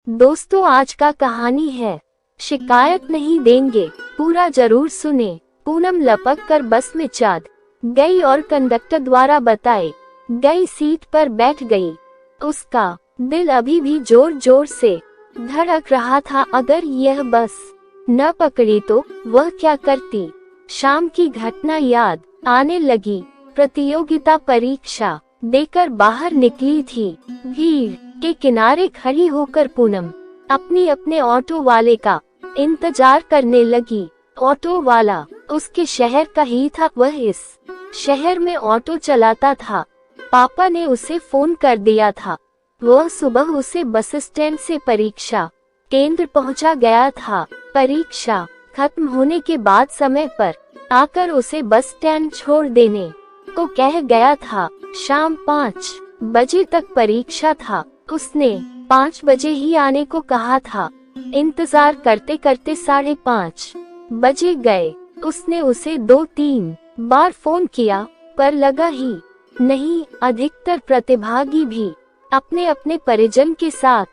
दोस्तों, आज का कहानी है शिकायत नहीं देंगे, पूरा जरूर सुने। पूनम लपक कर बस में चाद गई और कंडक्टर द्वारा बताए गई सीट पर बैठ गई। उसका दिल अभी भी जोर जोर से धड़क रहा था। अगर यह बस न पकड़ी तो वह क्या करती। शाम की घटना याद आने लगी। प्रतियोगिता परीक्षा देकर बाहर निकली थी। भीड़ के किनारे खड़ी होकर पूनम अपने ऑटो वाले का इंतजार करने लगी। ऑटो वाला उसके शहर का ही था। वह इस शहर में ऑटो चलाता था। पापा ने उसे फोन कर दिया था। वह सुबह उसे बस स्टैंड से परीक्षा केंद्र पहुंचा गया था। परीक्षा खत्म होने के बाद समय पर आकर उसे बस स्टैंड छोड़ देने को कह गया था। शाम 5 बजे तक परीक्षा था। उसने 5 बजे ही आने को कहा था। इंतजार करते करते 5:30 बजे गए। उसने उसे 2-3 बार फोन किया पर लगा ही नहीं। अधिकतर प्रतिभागी भी अपने अपने परिजन के साथ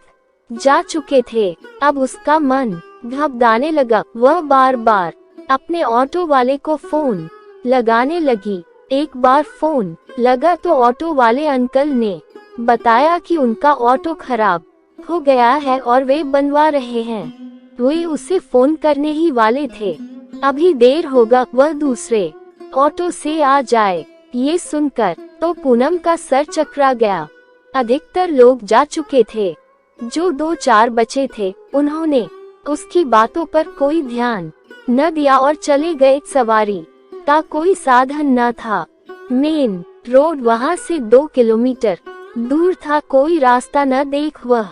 जा चुके थे। अब उसका मन घबराने लगा। वह बार बार अपने ऑटो वाले को फोन लगाने लगी। एक बार फोन लगा तो ऑटो वाले अंकल ने बताया कि उनका ऑटो खराब हो गया है और वे बनवा रहे हैं। वे उसे फोन करने ही वाले थे। अभी देर होगा, वह दूसरे ऑटो से आ जाए। ये सुनकर तो पूनम का सर चकरा गया। अधिकतर लोग जा चुके थे। जो 2-4 बचे थे उन्होंने उसकी बातों पर कोई ध्यान न दिया और चले गए। सवारी का कोई साधन न था। मेन रोड वहां से 2 किलोमीटर दूर था। कोई रास्ता न देख वह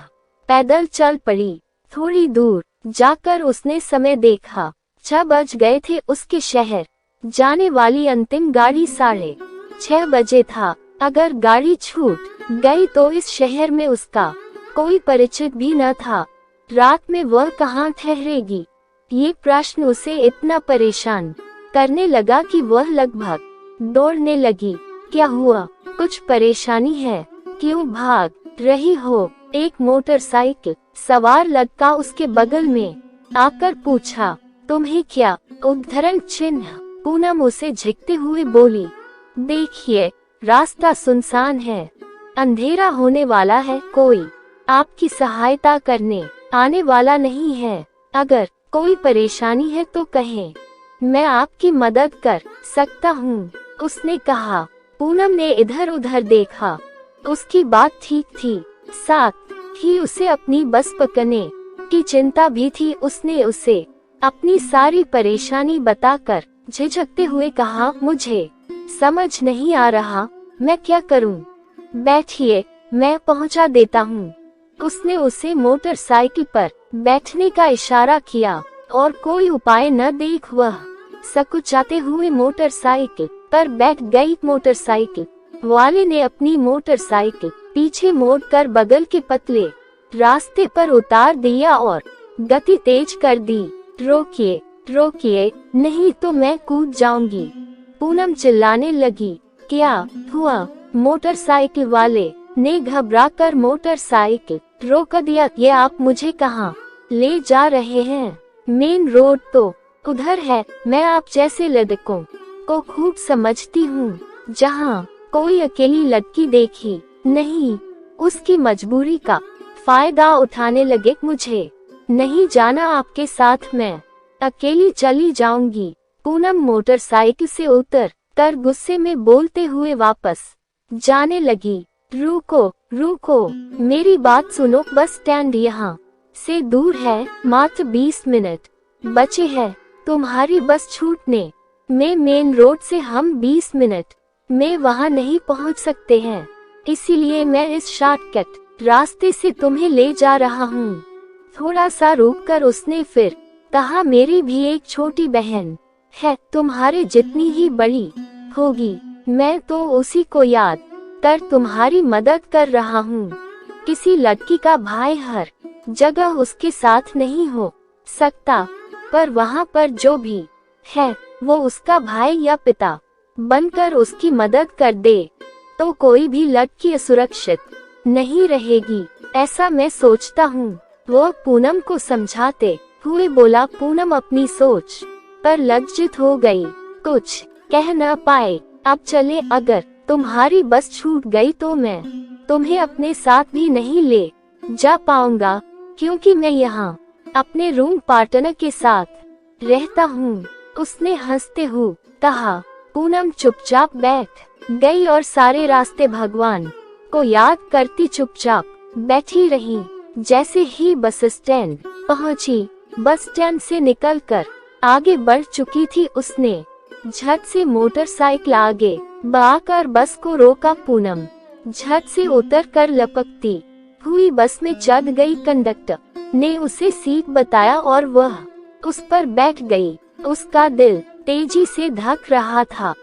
पैदल चल पड़ी। थोड़ी दूर जाकर उसने समय देखा। 6 बज गए थे। उसके शहर जाने वाली अंतिम गाड़ी 6:30 बजे था। अगर गाड़ी छूट गई तो इस शहर में उसका कोई परिचित भी न था। रात में वह कहाँ ठहरेगी, ये प्रश्न उसे इतना परेशान करने लगा कि वह लगभग दौड़ने लगी। क्या हुआ? कुछ परेशानी है? क्यों भाग रही हो? एक मोटरसाइकिल सवार लड़का उसके बगल में आकर पूछा। तुम्हें क्या उद्धरण चिन्ह? पूनम उसे झिकते हुए बोली, देखिए रास्ता सुनसान है, अंधेरा होने वाला है, कोई आपकी सहायता करने आने वाला नहीं है। अगर कोई परेशानी है तो कहें, मैं आपकी मदद कर सकता हूँ, उसने कहा। पूनम ने इधर उधर देखा। उसकी बात ठीक थी, साथ ही उसे अपनी बस पकड़ने की चिंता भी थी। उसने उसे अपनी सारी परेशानी बताकर झिझकते हुए कहा, मुझे समझ नहीं आ रहा, मैं क्या करूं? बैठिए, मैं पहुंचा देता हूं। उसने उसे मोटरसाइकिल पर बैठने का इशारा किया और कोई उपाय न देख वह सकुचाते हुए मोटरसाइकिल पर बैठ गई। मोटरसाइकिल वाले ने अपनी मोटरसाइकिल पीछे मोड़कर बगल के पतले रास्ते पर उतार दिया और गति तेज कर दी। रोकिए, रोकिए, नहीं तो मैं कूद जाऊंगी, पूनम चिल्लाने लगी। क्या हुआ? मोटरसाइकिल वाले ने घबराकर मोटरसाइकिल रोक दिया। ये आप मुझे कहाँ ले जा रहे हैं? मेन रोड तो उधर है। मैं आप जैसे लड़कों को खूब समझती हूँ। जहाँ कोई अकेली लड़की देखी नहीं, उसकी मजबूरी का फायदा उठाने लगे। मुझे नहीं जाना आपके साथ, मैं अकेली चली जाऊंगी। पूनम मोटरसाइकिल से उतर कर गुस्से में बोलते हुए वापस जाने लगी। रुको, रुको, मेरी बात सुनो, बस स्टैंड यहाँ से दूर है, मात्र 20 मिनट बचे हैं तुम्हारी बस छूटने में। मेन रोड से हम 20 मिनट में वहाँ नहीं पहुँच सकते हैं, इसीलिए मैं इस शॉर्टकट रास्ते से तुम्हें ले जा रहा हूँ। थोड़ा सा रुककर उसने फिर कहा, मेरी भी एक छोटी बहन है, तुम्हारे जितनी ही बड़ी होगी। मैं तो उसी को याद कर तुम्हारी मदद कर रहा हूँ। किसी लड़की का भाई हर जगह उसके साथ नहीं हो सकता, पर वहाँ पर जो भी है वो उसका भाई या पिता बनकर उसकी मदद कर दे तो कोई भी लड़की असुरक्षित नहीं रहेगी, ऐसा मैं सोचता हूँ। वो पूनम को समझाते हुए बोला। पूनम अपनी सोच पर लज्जित हो गई, कुछ कह न पाए। अब चले, अगर तुम्हारी बस छूट गई तो मैं तुम्हें अपने साथ भी नहीं ले जा पाऊंगा, क्योंकि मैं यहाँ अपने रूम पार्टनर के साथ रहता हूँ, उसने हंसते हुए कहा। पूनम चुपचाप बैठ गई और सारे रास्ते भगवान को याद करती चुपचाप बैठी रही। जैसे ही बस स्टैंड पहुंची, बस स्टैंड से निकलकर आगे बढ़ चुकी थी, उसने झट से मोटरसाइकिल आगे बढ़ाकर बस को रोका। पूनम झट से उतर कर लपकती हुई बस में चढ़ गई। कंडक्टर ने उसे सीट बताया और वह उस पर बैठ गई। उसका दिल तेजी से धड़क रहा था।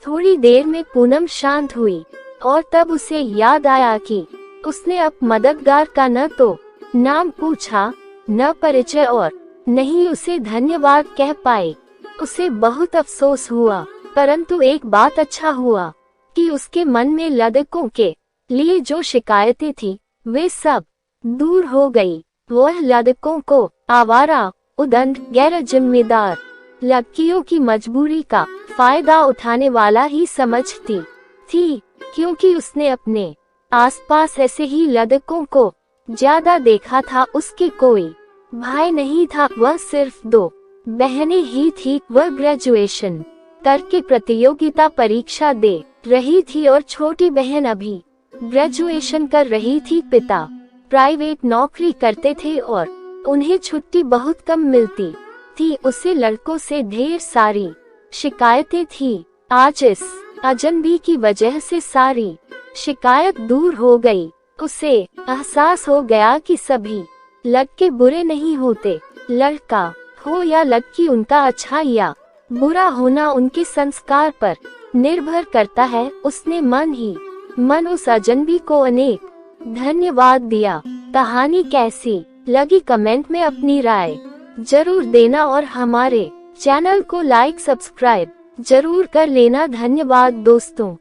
थोड़ी देर में पूनम शांत हुई और तब उसे याद आया कि उसने अब मददगार का न तो नाम पूछा, न परिचय और न ही उसे धन्यवाद कह पाए। उसे बहुत अफसोस हुआ, परंतु एक बात अच्छा हुआ कि उसके मन में लड़कों के लिए जो शिकायतें थी वे सब दूर हो गई। वह लड़कों को आवारा, उदंड, गैर जिम्मेदार लड़कियों की मजबूरी का फायदा उठाने वाला ही समझती थी, क्योंकि उसने अपने आसपास ऐसे ही लड़कों को ज्यादा देखा था। उसके कोई भाई नहीं था, वह सिर्फ 2 बहनें ही थी। वह ग्रेजुएशन करके प्रतियोगिता परीक्षा दे रही थी और छोटी बहन अभी ग्रेजुएशन कर रही थी। पिता प्राइवेट नौकरी करते थे और उन्हें छुट्टी बहुत कम मिलती थी। उसे लड़कों से ढेर सारी शिकायतें थी। आज इस अजनबी की वजह से सारी शिकायत दूर हो गई। उसे एहसास हो गया कि सभी लड़के बुरे नहीं होते। लड़का हो या लड़की, उनका अच्छा या बुरा होना उनके संस्कार पर निर्भर करता है। उसने मन ही मन उस अजनबी को अनेक धन्यवाद दिया। कहानी कैसी लगी कमेंट में अपनी राय जरूर देना और हमारे चैनल को लाइक सब्सक्राइब जरूर कर लेना। धन्यवाद दोस्तों।